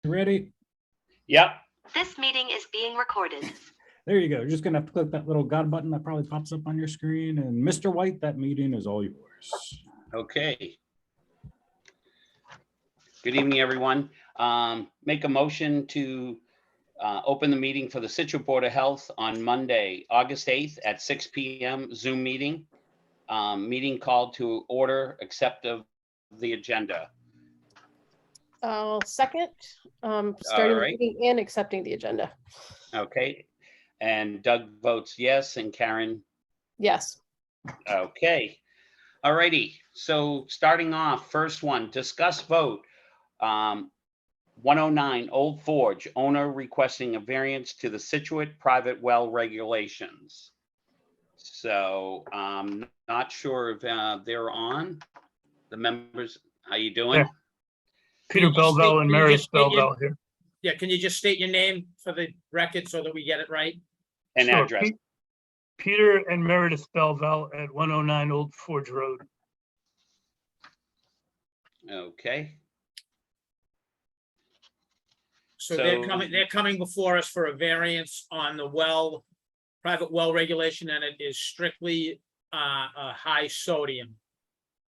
ready? Yep. This meeting is being recorded. There you go. You're just gonna have to click that little God button that probably pops up on your screen. And Mr. White, that meeting is all yours. Okay. Good evening, everyone. Make a motion to open the meeting for the Scituate Board of Health on Monday, August 8th at 6 p.m. Zoom meeting. Meeting called to order, accept of the agenda. I'll second, starting the right. meeting and accepting the agenda. Okay. And Doug votes yes, and Karen. Yes. Okay. All righty. So starting off, first one, discuss vote. 109 Old Forge, owner requesting a variance to the Scituate private well regulations. So I'm not sure if they're on. The members, how you doing? Yeah. Peter Belville and Meredith Belville here. Yeah, can you just state your name for the record so that we get it right? And Sure. address. Peter and Meredith Belville at 109 Old Forge Road. Okay. So they're coming before us for a variance on the well, private well regulation, and it is strictly a high sodium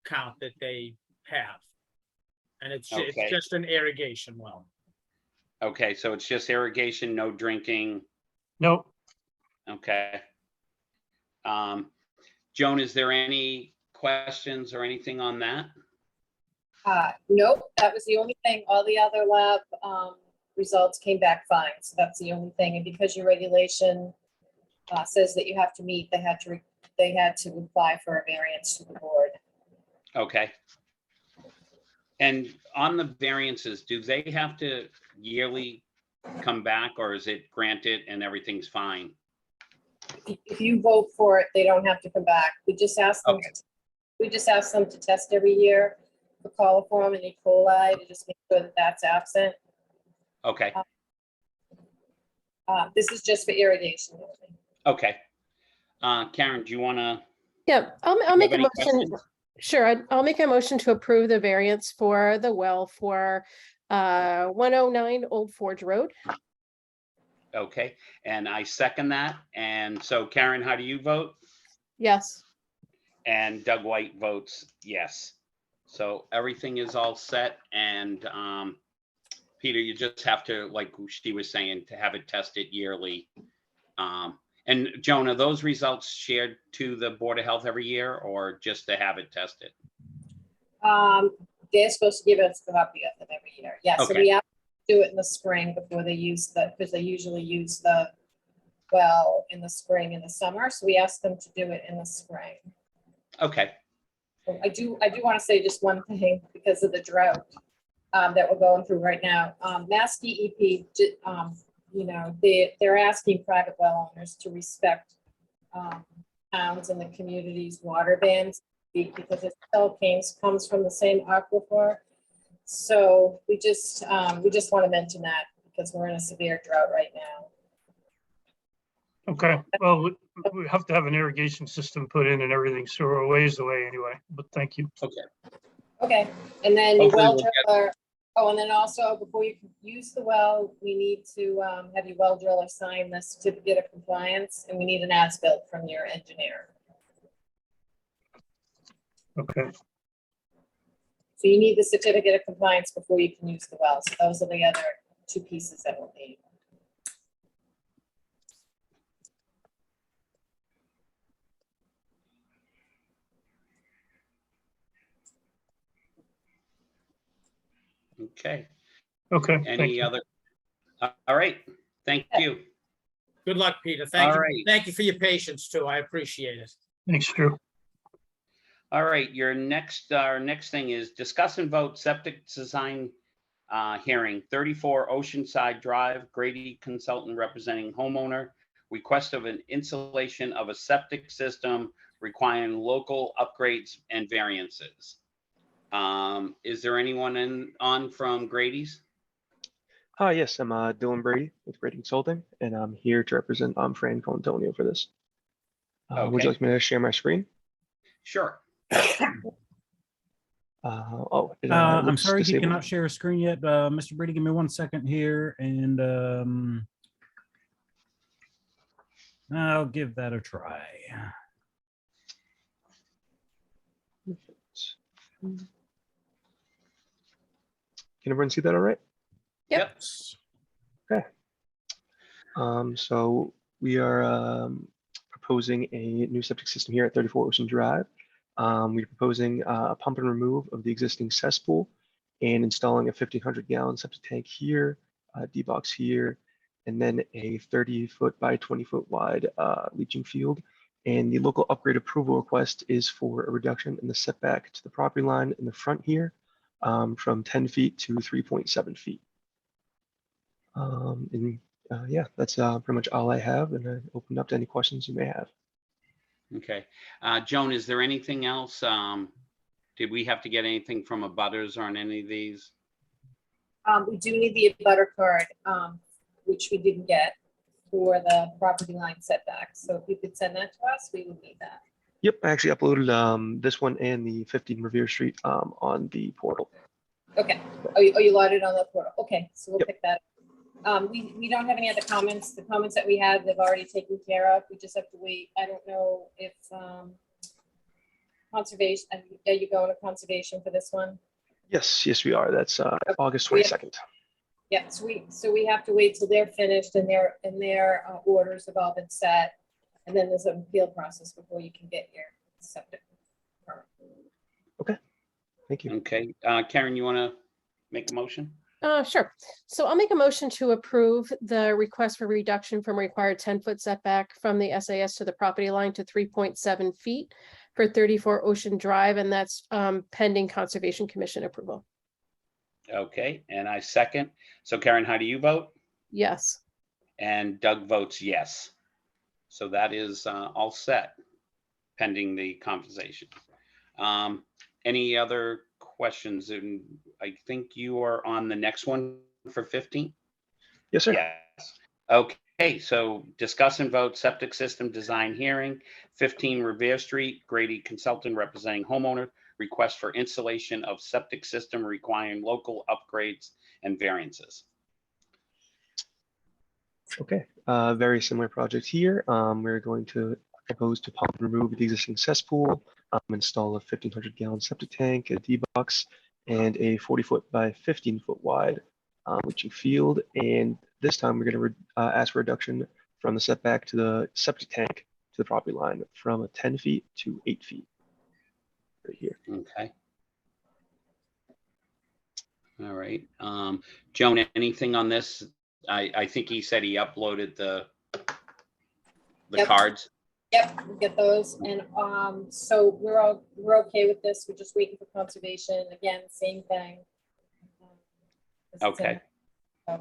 count that they have. And it's Okay. just an irrigation well. Okay, so it's just irrigation, no drinking. Nope. Okay. Joan, is there any questions or anything on that? Nope, that was the only thing. All the other lab results came back fine. So that's the only thing. And because your regulation says that you have to meet, they had to apply for a variance to the board. Okay. And on the variances, do they have to yearly come back, or is it granted and everything's fine? If you vote for it, they don't have to come back. We just ask them. Okay. We just ask them to test every year for coliform and E. coli to just make sure that that's absent. Okay. This is just for irrigation. Okay. Karen, do you want to? Yeah, I'll make a any motion. questions? Sure, I'll make a motion to approve the variance for the well for 109 Old Forge Road. Okay, and I second that. And so Karen, how do you vote? Yes. And Doug White votes yes. So everything is all set. And Peter, you just have to, like she was saying, to have it tested yearly. And Joan, are those results shared to the Board of Health every year, or just to have it tested? They're supposed to give us a copy of them every year. Yeah, so Okay. we have to do it in the spring before they use because they usually use the well in the spring and the summer. So we ask them to do it in the spring. Okay. I do want to say just one thing because of the drought that we're going through right now. Mass DEP, they're asking private well owners to respect towns and the community's water bans because it still comes from the same aquifer. So we just want to mention that because we're in a severe drought right now. Okay. Well, we have to have an irrigation system put in and everything, so we're a ways away anyway, but thank you. Okay, and then your Hopefully well we'll get- driller. Oh, and then also before you can use the well, we need to have your well driller sign the certificate of compliance, and we need an as-built from your engineer. Okay. So you need the certificate of compliance before you can use the well. So those are the other two pieces that we'll need. Okay. Okay. Thank Any you. other? All right. Thank you. Good luck, Peter. Thank All you. right. Thank you for your patience too. I appreciate it. Thanks, Drew. All right. Our next thing is discuss and vote septic design hearing, 34 Oceanside Drive, Grady Consultant representing homeowner, request of an installation of a septic system requiring local upgrades and variances. Is there anyone on from Grady's? Yes, I'm Dylan Brady with Brady Consulting, and I'm here to represent Fran Colantonio for this. Would Okay. you like me to share my screen? Sure. I'm looks sorry, he disabled. cannot share a screen yet. Mr. Brady, give me 1 second here and I'll give that a try. Can everyone see that all right? Yep. So we are proposing a new septic system here at 34 Ocean Drive. We're proposing a pump and remove of the existing cesspool and installing a 1,500 gallon septic tank here, a D-box here, and then a 30-foot by 20-foot wide leaching field. And the local upgrade approval request is for a reduction in the setback to the property line in the front here from 10 feet to 3.7 feet. Yeah, that's pretty much all I have, and I open up to any questions you may have. Okay. Joan, is there anything else? Did we have to get anything from abutters on any of these? We do need the abutter card, which we didn't get for the property line setback. So if you could send that to us, we would need that. Yep, I actually uploaded this one and the 15 Revere Street on the portal. Okay. Oh, you loaded on the portal. Okay, so we'll Yep. pick that up. We don't have any other comments. The comments that we have, they've already taken care of. We just have to wait. I don't know if conservation, are you going to conservation for this one? Yes, we are. That's August 22nd. Yeah, so we have to wait till they're finished and their orders have all been set. And then there's an appeal process before you can get your septic permit. Thank you. Okay. Karen, you want to make a motion? Sure. So I'll make a motion to approve the request for reduction from required 10-foot setback from the SAS to the property line to 3.7 feet for 34 Ocean Drive, and that's pending Conservation Commission approval. Okay, and I second. So Karen, how do you vote? Yes. And Doug votes yes. So that is all set, pending the conversation. Any other questions? And I think you are on the next one for 15? Yes, sir. Yes. Okay, so discuss and vote septic system design hearing, 15 Revere Street, Grady Consultant representing homeowner, request for installation of septic system requiring local upgrades and variances. Okay, very similar project here. We're going to propose to pump and remove the existing cesspool, install a 1,500 gallon septic tank, a D-box, and a 40-foot by 15-foot wide leaching field. And this time we're going to ask for reduction from the setback to the septic tank to the property line from 10 feet to 8 feet right here. Okay. All right. Joan, anything on this? I think he said he uploaded the Yep. cards. Yep, we'll get those. And so we're okay with this. We're just waiting for conservation. Again, same thing. Okay. All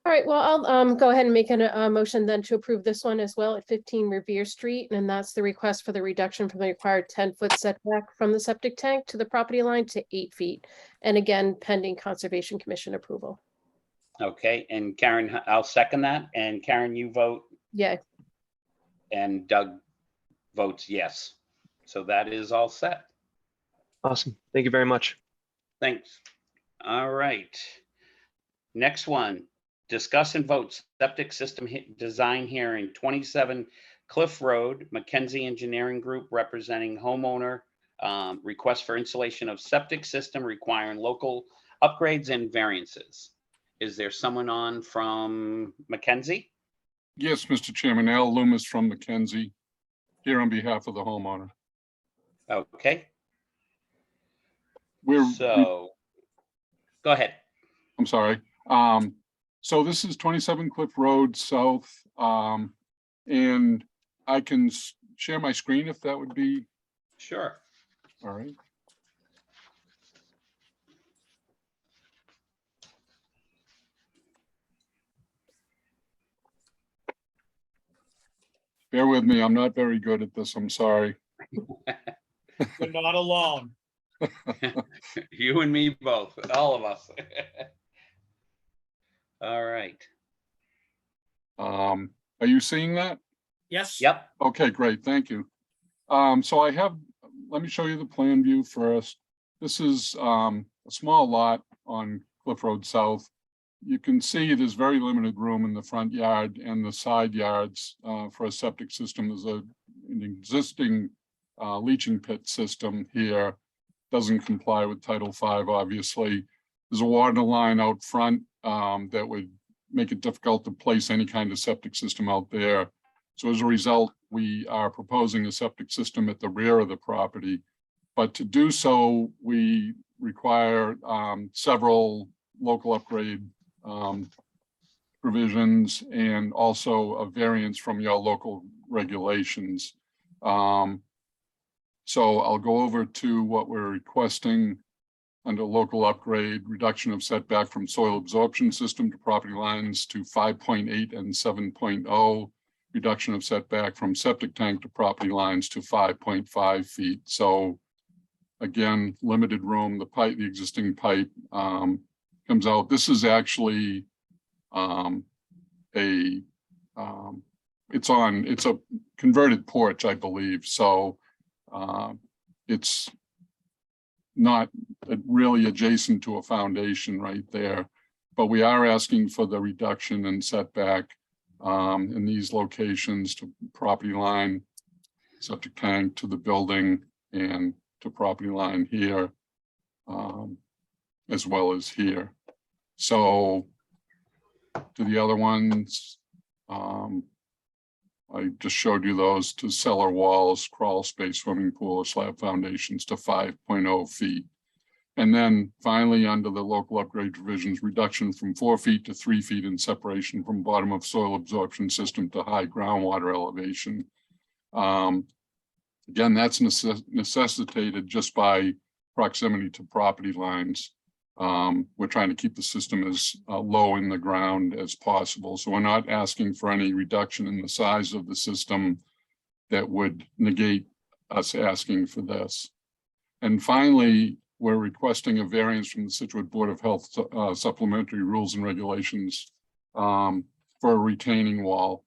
right, well, I'll go ahead and make a motion then to approve this one as well at 15 Revere Street. And that's the request for the reduction from the required 10-foot setback from the septic tank to the property line to 8 feet. And again, pending Conservation Commission approval. Okay, and Karen, I'll second that. And Karen, you vote, Yeah. and Doug votes yes. So that is all set. Awesome. Thank you very much. Thanks. All right. Next one, discuss and vote septic system design hearing, 27 Cliff Road, Mackenzie Engineering Group representing homeowner, request for installation of septic system requiring local upgrades and variances. Is there someone on from Mackenzie? Yes, Mr. Chairman, Al Loomis from Mackenzie, here on behalf of the homeowner. Okay, So, go ahead. I'm sorry. So this is 27 Cliff Road South, and I can share my screen if that would be. Sure. All right. Bear with me, I'm not very good at this, I'm sorry. You're not alone. You and me both, all of us. All right. Are you seeing that? Yes? Yep. Okay, great, thank you. So let me show you the plan view first. This is a small lot on Cliff Road South. You can see there's very limited room in the front yard and the side yards for a septic system. There's an existing leaching pit system here. Doesn't comply with Title V, obviously. There's a water line out front that would make it difficult to place any kind of septic system out there. So as a result, we are proposing a septic system at the rear of the property. But to do so, we require several local upgrade provisions and also a variance from your local regulations. So I'll go over to what we're requesting under local upgrade: reduction of setback from soil absorption system to property lines to 5.8 and 7.0, reduction of setback from septic tank to property lines to 5.5 feet. So again, limited room. The pipe, the existing pipe comes out. This is actually it's a converted porch, I believe. So it's not really adjacent to a foundation right there, but we are asking for the reduction in setback in these locations to property line, septic tank, to the building, and to property line here, as well as here. So to the other ones, I just showed you those: to cellar walls, crawl space, swimming pool, or slab foundations to 5.0 feet. And then finally, under the local upgrade provisions, reduction from 4 feet to 3 feet in separation from bottom of soil absorption system to high groundwater elevation. Again, that's necessitated just by proximity to property lines. We're trying to keep the system as low in the ground as possible. So we're not asking for any reduction in the size of the system that would negate us asking for this. And finally, we're requesting a variance from the Scituate Board of Health supplementary rules and regulations for a retaining wall.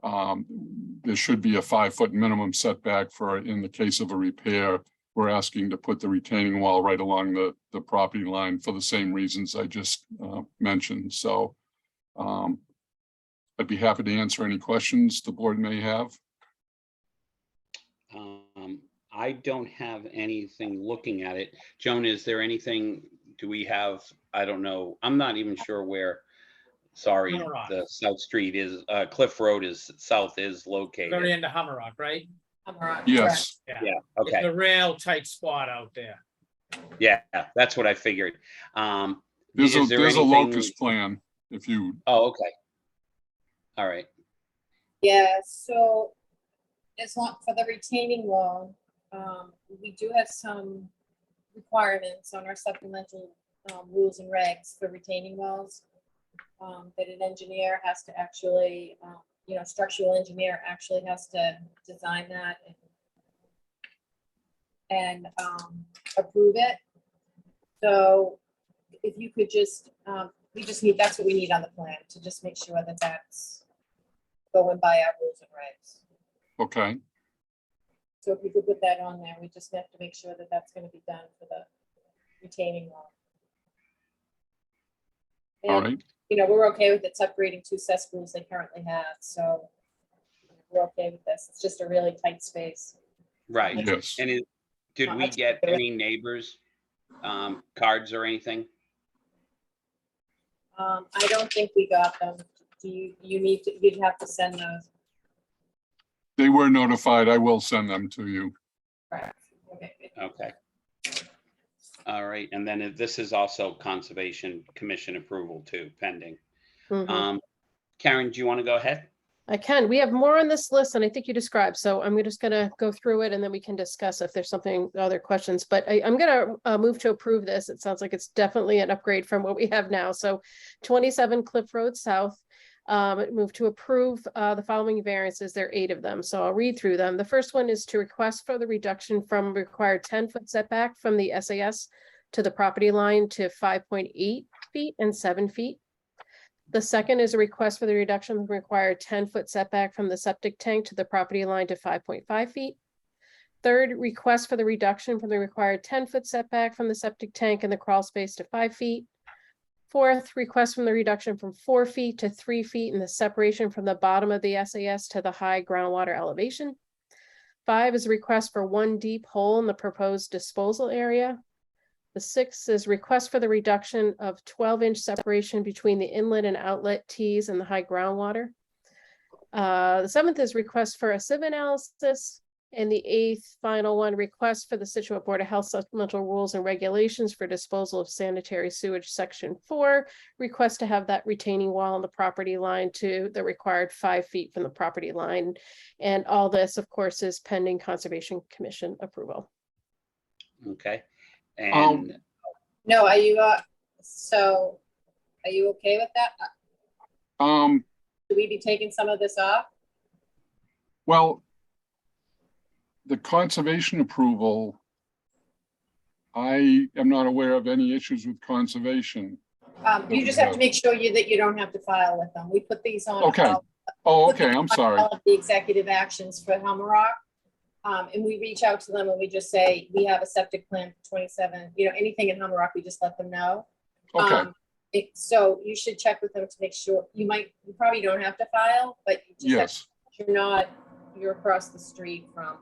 There should be a 5-foot minimum setback for, in the case of a repair. We're asking to put the retaining wall right along the property line for the same reasons I just mentioned. So I'd be happy to answer any questions the board may have. I don't have anything looking at it. Joan, is there anything, do we have, I don't know, I'm not even sure where, sorry, Hummerock. the South Street is, Cliff Road is, south is Very located. end of Hummerock, right? Yes. Yeah, It's okay. a real tight spot out there. Yeah, that's what I figured. There's Is there a anything- locus plan if you, Oh, okay. All right. Yeah, so as long for the retaining wall, we do have some requirements on our supplemental rules and regs for retaining walls. That an engineer has to actually, structural engineer actually has to design that and approve it. So if you could just, that's what we need on the plan, to just make sure that that's going by our rules and regs. okay, So if you could put that on there, we just have to make sure that that's gonna be done for the retaining wall. all And, right, we're okay with it's upgrading 2 cesspools they currently have, so we're okay with this. It's just a really tight space. Right. yes. And did we get any neighbors, cards or anything? I don't think we got them. You'd have to send those. They were notified. I will send them to you. Right. Okay. Okay. All right, and then this is also Conservation Commission approval too, pending. Mhm. Karen, do you want to go ahead? I can. We have more on this list than I think you described, so I'm just gonna go through it and then we can discuss if there's other questions. But I'm gonna move to approve this. It sounds like it's definitely an upgrade from what we have now. So 27 Cliff Road South. Move to approve the following variances. There are 8 of them, so I'll read through them. The first one is to request for the reduction from required 10-foot setback from the SAS to the property line to 5.8 feet and 7 feet. The second is a request for the reduction from required 10-foot setback from the septic tank to the property line to 5.5 feet. Third, request for the reduction from the required 10-foot setback from the septic tank and the crawl space to 5 feet. Fourth, request from the reduction from 4 feet to 3 feet in the separation from the bottom of the SAS to the high groundwater elevation. 5 is a request for 1 deep hole in the proposed disposal area. The 6th is request for the reduction of 12-inch separation between the inlet and outlet tees and the high groundwater. The 7th is request for a sieve analysis. And the 8th, final one, request for the Scituate Board of Health supplemental rules and regulations for disposal of sanitary sewage, section 4, request to have that retaining wall on the property line to the required 5 feet from the property line. And all this, of course, is pending Conservation Commission approval. Okay. And No, are you, so are you okay with that? Should we be taking some of this off? Well, the conservation approval, I am not aware of any issues with conservation. You just have to make sure that you don't have to file with them. We put these on. Okay. Oh, okay, I'm sorry. All of the executive actions for Homeowner. And we reach out to them and we just say, we have a septic plan for 27, anything in Homeowner, we just let them know. Okay, So you should check with them to make sure, you probably don't have to file, but you just yes, you're across the street from.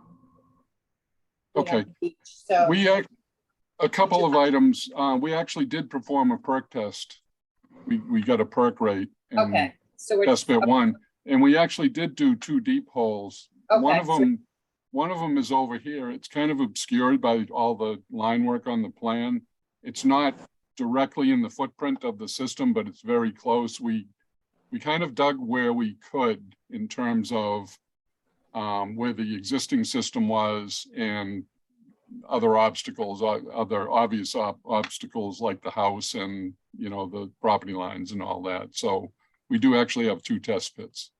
okay. The beach. So We, a couple of items, we actually did perform a perk test. We got a perk rate. in okay, so we're Test bit 1, and we actually did do 2 deep holes. One of them is over here. It's kind of obscured by all the line work on the plan. It's not directly in the footprint of the system, but it's very close. We kind of dug where we could in terms of where the existing system was and other obstacles, other obvious obstacles like the house and, the property lines and all that. So we do actually have 2 test pits.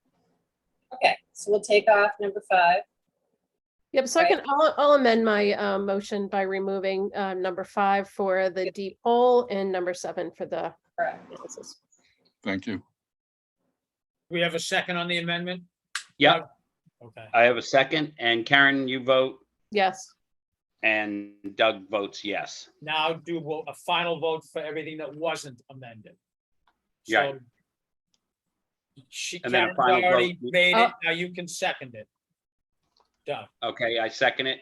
Okay, so we'll take off number 5. Yep, so I'll amend my motion by removing number 5 for the deep hole and number 7 for the Correct. analysis. Thank you. We have a second on the amendment? yep, Okay. I have a second. And Karen, you vote, Yes. and Doug votes yes. Now do a final vote for everything that wasn't amended. Yeah. So she And then a Karen's final already vote. made it, now you can second it. Doug, Okay, I second it,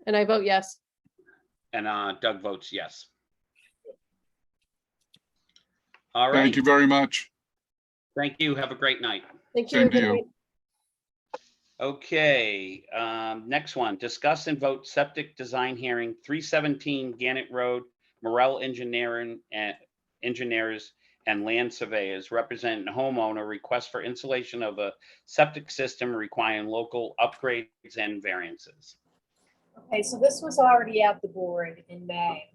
And I vote yes. and Doug votes yes. All right. Thank you very much. Thank you. Have a great night. Thank you. Same to Good you. night. Okay, next one, discuss and vote septic design hearing, 317 Gannett Road, Morel Engineering and Engineers and Land Surveyors representing homeowner request for installation of a septic system requiring local upgrades and variances. Okay, so this was already at the board in May.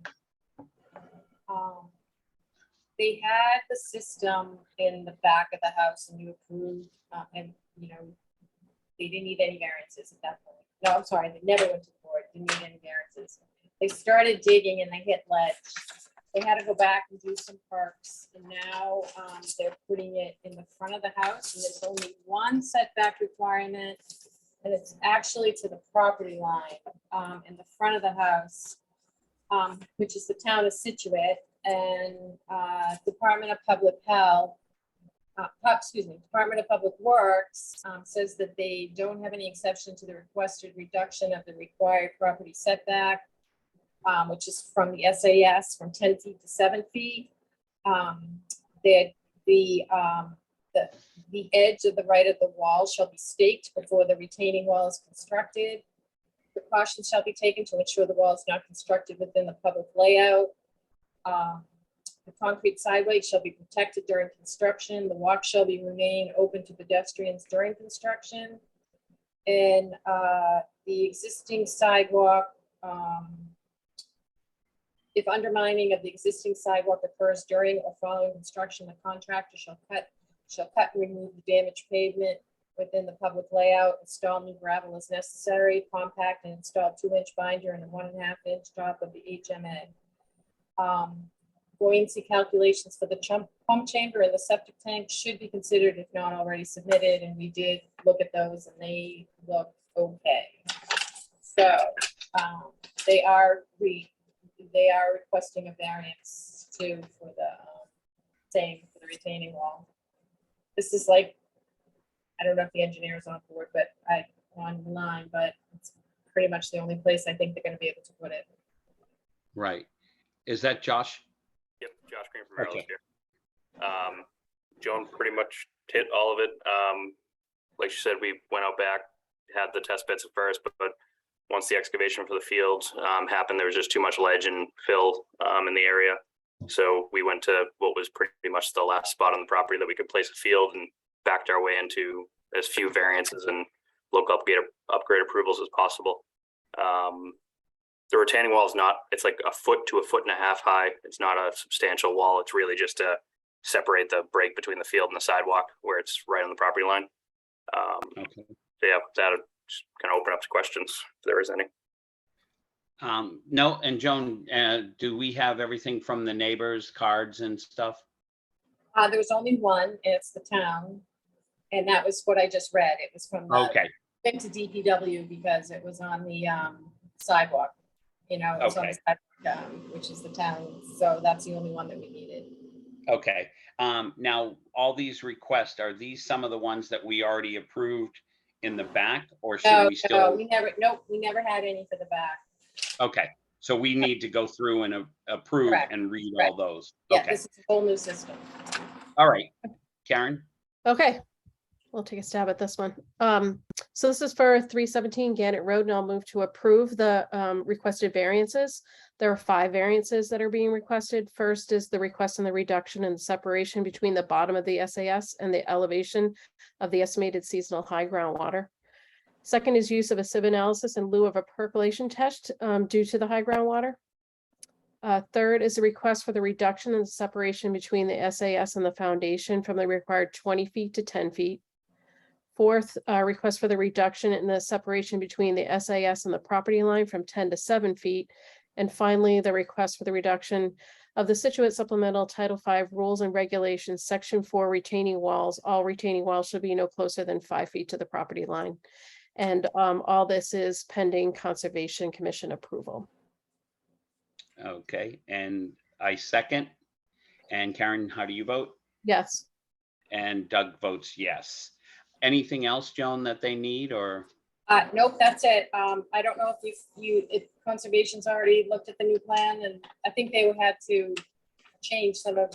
They had the system in the back of the house and you approved, they didn't need any variances at that point. No, I'm sorry, they never went to the board, didn't need any variances. They started digging and they hit ledge. They had to go back and do some perks, and now they're putting it in the front of the house, and there's only one setback requirement, and it's actually to the property line in the front of the house, which is the town of Scituate, and Department of Public Health, Department of Public Works says that they don't have any exception to the requested reduction of the required property setback, which is from the SAS from 10 feet to 7 feet. The edge of the right of the wall shall be staked before the retaining wall is constructed. Precautions shall be taken to ensure the wall is not constructed within the public layout. The concrete sideway shall be protected during construction. The walk shall remain open to pedestrians during construction. And the existing sidewalk, if undermining of the existing sidewalk occurs during or following construction, the contractor shall cut and remove the damaged pavement within the public layout, install new gravel as necessary, compact and install 2-inch binder and a 1.5-inch top of the HMA. Buoyancy calculations for the pump chamber and the septic tank should be considered if not already submitted, and we did look at those and they look okay. So they are requesting a variance too for the same for the retaining wall. This is like, I don't know if the engineer is on board, but online, but it's pretty much the only place I think they're going to be able to put it. Right. Is that Josh? Yep, Josh Green from Morel Okay. here. Joan pretty much hit all of it. Like she said, we went out back, had the test bits at first, but once the excavation for the field happened, there was just too much ledge and fill in the area. So we went to what was pretty much the last spot on the property that we could place a field and backed our way into as few variances and local upgrade approvals as possible. The retaining wall is not, it's like 1 foot to 1.5 feet high. It's not a substantial wall. It's really just to separate the break between the field and the sidewalk where it's right on the property line. Okay. So yeah, that'll just kind of open up to questions if there is any. No, and Joan, do we have everything from the neighbors, cards and stuff? There was only one, and it's the town. And that was what I just read. It was from the, Okay, went to DPW because it was on the sidewalk. You know, it was on the sidewalk, which is the town. So that's the only one that we needed. okay. Now, all these requests, are these some of the ones that we already approved in the back, or should No, we still? no, we never had any for the back. Okay, so we need to go through and approve Correct, and read correct. all those. Yeah, Okay, this is a whole new system. all right. Karen? Okay, we'll take a stab at this one. So this is for 317 Gannett Road, and I'll move to approve the requested variances. There are 5 variances that are being requested. First is the request on the reduction and separation between the bottom of the SAS and the elevation of the estimated seasonal high groundwater. Second is use of a sieve analysis in lieu of a percolation test due to the high groundwater. Third is a request for the reduction and separation between the SAS and the foundation from the required 20 feet to 10 feet. Fourth, request for the reduction in the separation between the SAS and the property line from 10 to 7 feet. And finally, the request for the reduction of the Scituate Supplemental Title V Rules and Regulations, Section 4 retaining walls. All retaining walls should be no closer than 5 feet to the property line. And all this is pending Conservation Commission approval. Okay, and I second. And Karen, how do you vote? Yes. And Doug votes yes. Anything else, Joan, that they need, or? Nope, that's it. I don't know if Conservation's already looked at the new plan, and I think they had to change some of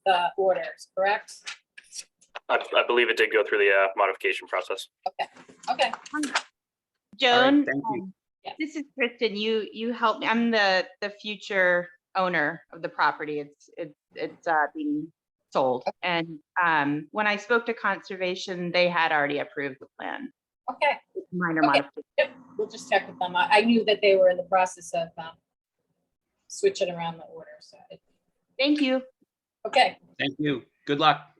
the orders, correct? I believe it did go through the modification process. Okay. Joan, Thank you. this is Kristen. You helped me. I'm the future owner of the property. It's being sold. And when I spoke to Conservation, they had already approved the plan. Okay. Minor Okay. modification. Yep, we'll just check with them. I knew that they were in the process of switching around the order, so. Thank you. Okay. Thank you. Good luck.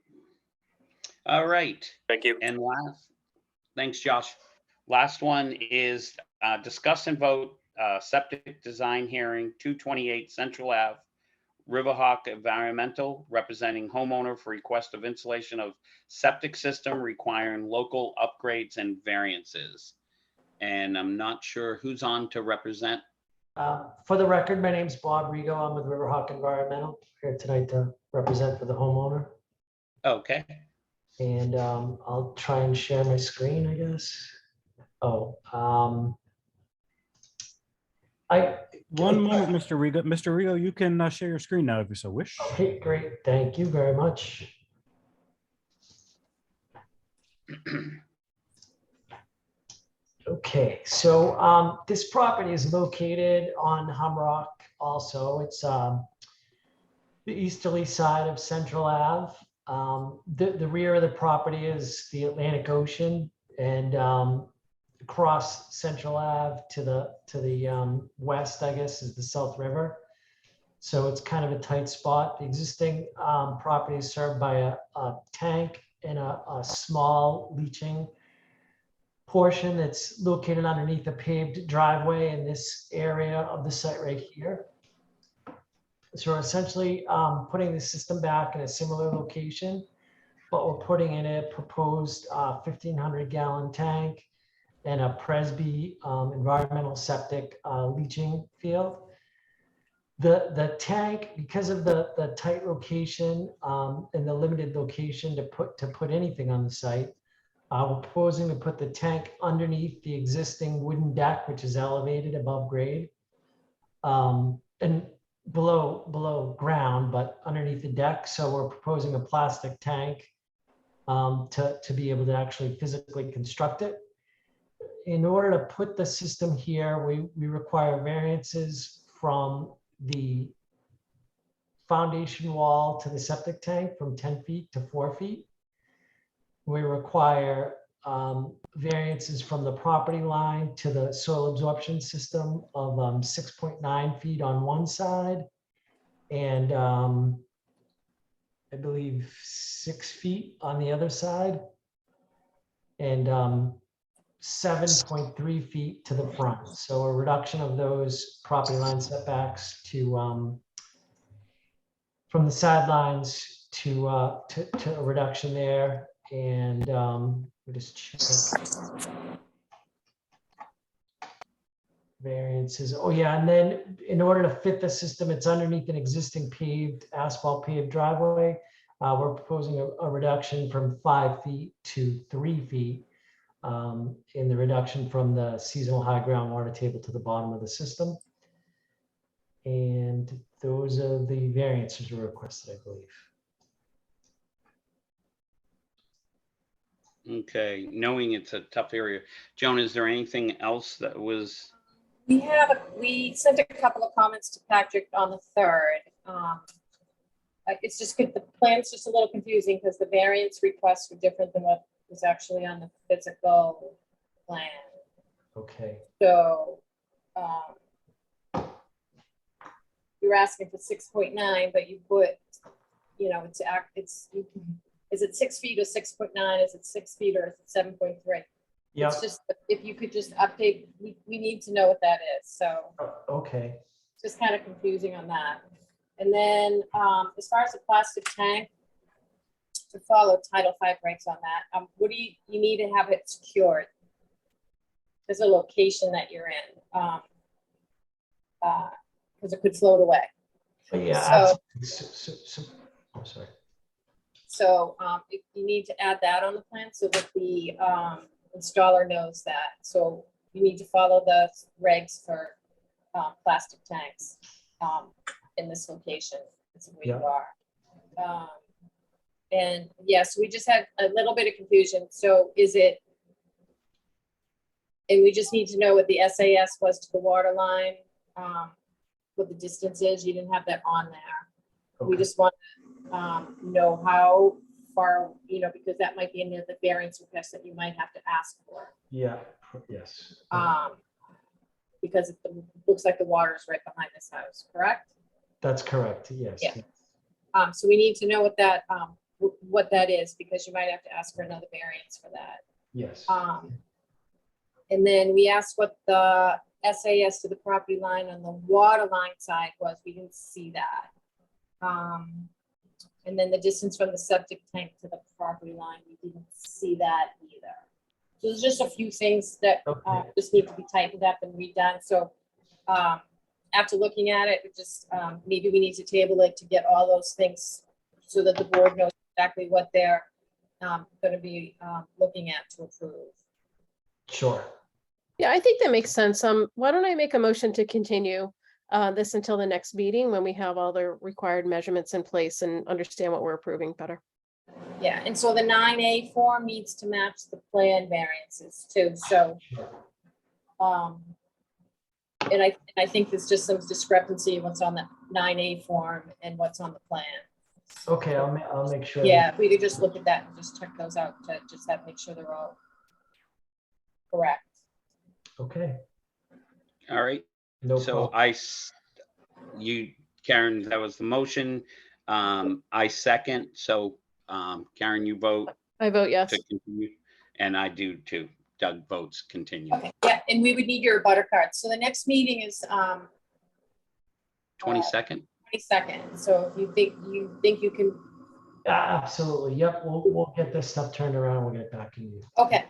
All right. Thank you. And thanks, Josh. Last one is discuss and vote septic design hearing 228 Central Ave, Riverhawk Environmental, representing homeowner for request of installation of septic system requiring local upgrades and variances. And I'm not sure who's on to represent. For the record, my name's Bob Rigo. I'm with Riverhawk Environmental, here tonight to represent for the homeowner. Okay. And I'll try and share my screen, I guess. Oh, One moment, Mr. Rigo. Mr. Rigo, you can share your screen now if you so wish. Okay, great. Thank you very much. Okay, so this property is located on Humrock also. It's the easterly side of Central Ave. The rear of the property is the Atlantic Ocean, and across Central Ave to the west, I guess, is the South River. So it's kind of a tight spot. The existing property is served by a tank and a small leaching portion that's located underneath a paved driveway in this area of the site right here. So we're essentially putting the system back in a similar location, but we're putting in a proposed 1,500 gallon tank and a Presby environmental septic leaching field. The tank, because of the tight location and the limited location to put anything on the site, we're proposing to put the tank underneath the existing wooden deck, which is elevated above grade, and below ground, but underneath the deck. So we're proposing a plastic tank to be able to actually physically construct it. In order to put the system here, we require variances from the foundation wall to the septic tank from 10 feet to 4 feet. We require variances from the property line to the soil absorption system of 6.9 feet on one side and I believe 6 feet on the other side, and 7.3 feet to the front. So a reduction of those property line setbacks to from the sidelines to a reduction there. And we just check variances. Oh yeah, and then in order to fit the system, it's underneath an existing asphalt paved driveway. We're proposing a reduction from 5 feet to 3 feet in the reduction from the seasonal high groundwater table to the bottom of the system. And those are the variances we requested, I believe. Okay, knowing it's a tough area. Joan, is there anything else that was? We sent a couple of comments to Patrick on the 3rd. It's just good, the plan's just a little confusing because the variance requests were different than what was actually on the physical plan. Okay. So you're asking for 6.9, but you put, you know, is it 6 feet or 6.9? Is it 6 feet or is it 7.3? Yeah. It's just, if you could just update, we need to know what that is. So Okay. just kind of confusing on that. And then as far as the plastic tank, to follow Title V regs on that, what do you need to have it secured? There's a location that you're in, because it could float away. Yeah. So, I'm sorry. So you need to add that on the plan so that the installer knows that. So you need to follow the regs for plastic tanks in this location. That's where you are. And yes, we just had a little bit of confusion. So is it, and we just need to know what the SAS was to the water line, what the distance is. You didn't have that on there. Okay. We just want to know how far, you know, because that might be another variance request that you might have to ask for. Yeah, yes. Because it looks like the water is right behind this house, correct? That's correct, yes. Yeah. So we need to know what that is, because you might have to ask for another variance for that. Yes. And then we asked what the SAS to the property line on the water line side was. We didn't see that. And then the distance from the septic tank to the property line, we didn't see that either. So there's just a few things that just need to be tightened up and redone. So after looking at it, it just maybe we need to table it to get all those things so that the board knows exactly what they're going to be looking at to approve. Sure. Yeah, I think that makes sense. Why don't I make a motion to continue this until the next meeting when we have all the required measurements in place and understand what we're approving better. Yeah, and so the 9A form needs to match the plan variances too. So, and I think there's just some discrepancy what's on the 9A form and what's on the plan. Okay, I'll make sure. Yeah, if we could just look at that and just check those out to just make sure they're all correct. Okay. All right. No so problem. Karen, that was the motion. I second. So Karen, you vote. I vote yes. To continue, and I do too. Doug votes continue. Okay. Yeah, and we would need your butter cards. So the next meeting is 22nd. 22nd. So if you think you can. Absolutely. Yep. We'll get this stuff turned around. We'll get back in you. Okay.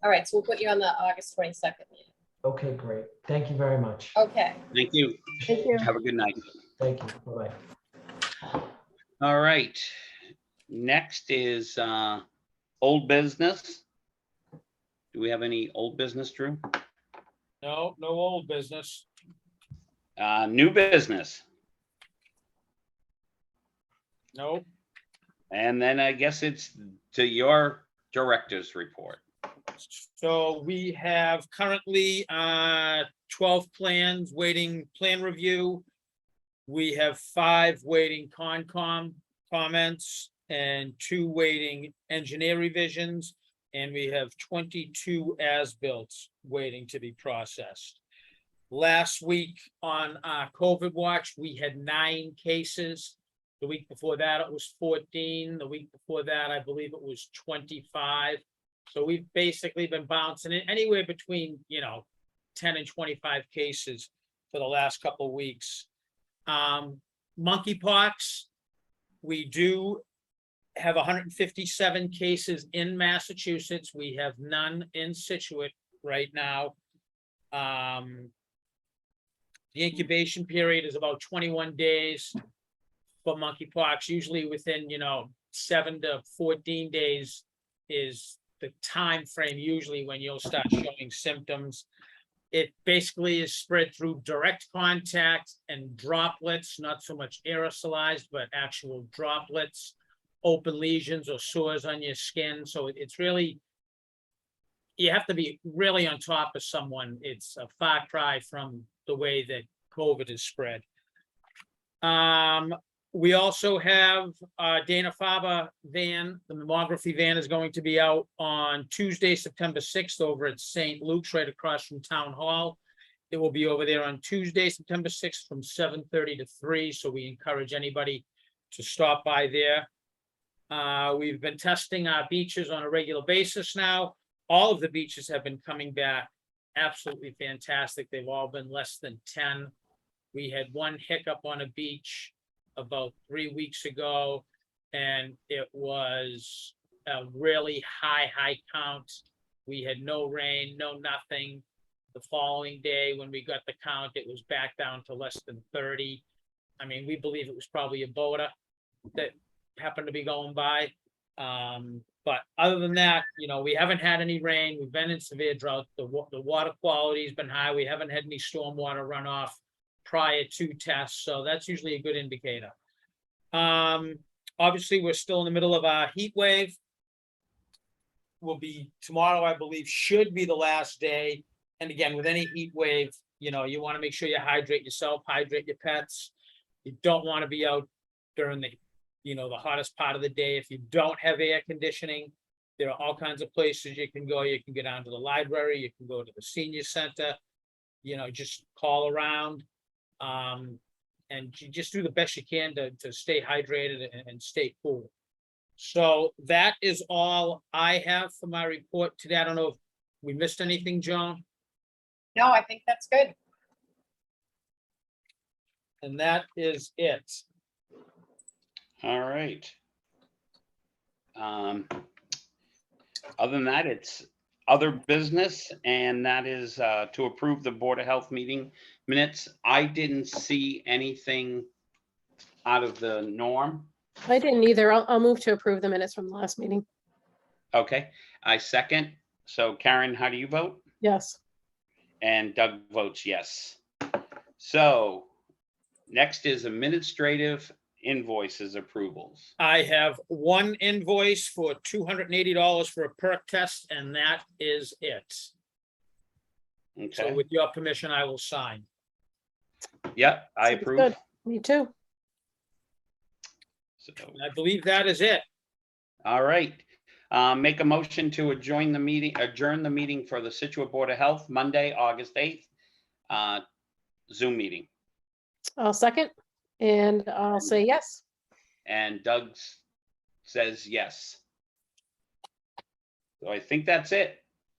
All right, so we'll put you on the August 22nd meeting. Okay, great. Thank you very much. Okay. Thank you. Thank you. Have a good night. Thank you. Bye-bye. All right. Next is old business. Do we have any old business, Drew? No, no old business. New business. Nope. And then I guess it's to your director's report. So we have currently 12 plans waiting plan review. We have 5 waiting Concom comments and 2 waiting engineer revisions. And we have 22 as-built waiting to be processed. Last week on COVID watch, we had 9 cases. The week before that, it was 14. The week before that, I believe it was 25. So we've basically been bouncing it anywhere between, 10 and 25 cases for the last couple of weeks. Monkeypox, we do have 157 cases in Massachusetts. We have none in Scituate right now. The incubation period is about 21 days for monkeypox. Usually within, 7 to 14 days is the time frame usually when you'll start showing symptoms. It basically is spread through direct contact and droplets, not so much aerosolized, but actual droplets, open lesions or sores on your skin. So it's really, you have to be really on top of someone. It's a far cry from the way that COVID is spread. We also have Dana-Farber van. The mammography van is going to be out on Tuesday, September 6th over at St. Luke's right across from Town Hall. It will be over there on Tuesday, September 6th from 7:30 to 3. So we encourage anybody to stop by there. We've been testing our beaches on a regular basis now. All of the beaches have been coming back absolutely fantastic. They've all been less than 10. We had one hiccup on a beach about 3 weeks ago, and it was a really high count. We had no rain, no nothing. The following day when we got the count, it was back down to less than 30. I mean, we believe it was probably a boater that happened to be going by. But other than that, we haven't had any rain. We've been in severe drought. The water quality has been high. We haven't had any stormwater runoff prior to tests. So that's usually a good indicator. Obviously, we're still in the middle of our heat wave. Will be tomorrow, I believe, should be the last day. And again, with any heat wave, you want to make sure you hydrate yourself, hydrate your pets. You don't want to be out during the hottest part of the day. If you don't have air conditioning, there are all kinds of places you can go. You can go down to the library, you can go to the senior center, just call around. And you just do the best you can to stay hydrated and stay cool. So that is all I have for my report today. I don't know if we missed anything, Joan. No, I think that's good. And that is it. All right. Other than that, it's other business, and that is to approve the Board of Health meeting minutes. I didn't see anything out of the norm. I didn't either. I'll move to approve the minutes from the last meeting. Okay, I second. So Karen, how do you vote? Yes. And Doug votes yes. So next is administrative invoices approvals. I have one invoice for $280 for a perk test, and that is it. So Okay. with your permission, I will sign. Yep, I Sounds approve. good. Me too. So, I believe that is it. all right. Make a motion to adjourn the meeting for the Scituate Board of Health, Monday, August 8th, Zoom meeting. I'll second, and I'll say yes. And Doug says yes. So I think that's it.